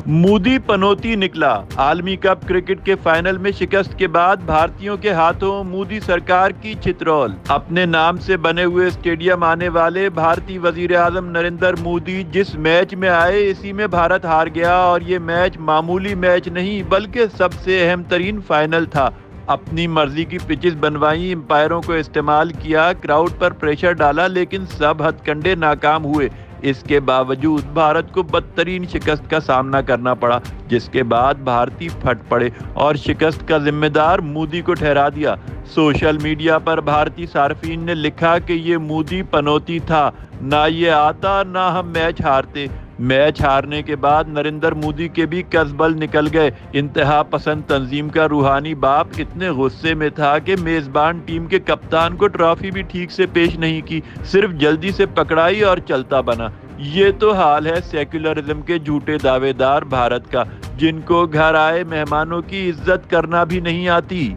مودی پنوتی نکلا۔ عالمی cup cricket کے فائنل میں شکست کے بعد بھارتیوں کے ہاتھوں مودی سرکار کی چترول۔ اپنے نام سے بنے ہوئے اسٹیڈیم آنے والے بھارتی وزیر اعظم نریندر مودی جس میچ میں آئے اسی میں بھارت ہار گیا، اور یہ میچ معمولی میچ نہیں بلکہ سب سے اہم ترین فائنل تھا۔ اپنی مرضی کی پچز بنوائیں، امپائروں کو استعمال کیا، کراؤڈ پر پریشر ڈالا، لیکن سب ہتھ کنڈے ناکام ہوئے۔ اس کے باوجود بھارت کو بدترین شکست کا سامنا کرنا پڑا، جس کے بعد بھارتی پھٹ پڑے اور شکست کا ذمہ دار مودی کو ٹھہرا دیا۔ سوشل میڈیا پر بھارتی صارفین نے لکھا کہ یہ مودی پنوتی تھا، نہ یہ آتا نہ ہم میچ ہارتے۔ میچ ہارنے کے بعد نریندر مودی کے بھی کزبل نکل گئے۔ انتہا پسند تنظیم کا روحانی باپ اتنے غصے میں تھا کہ میزبان ٹیم کے کپتان کو ٹرافی بھی ٹھیک سے پیش نہیں کی، صرف جلدی سے پکڑائی اور چلتا بنا۔ یہ تو حال ہے سیکولرزم کے جھوٹے دعوے دار بھارت کا، جن کو گھر آئے مہمانوں کی عزت کرنا بھی نہیں آتی۔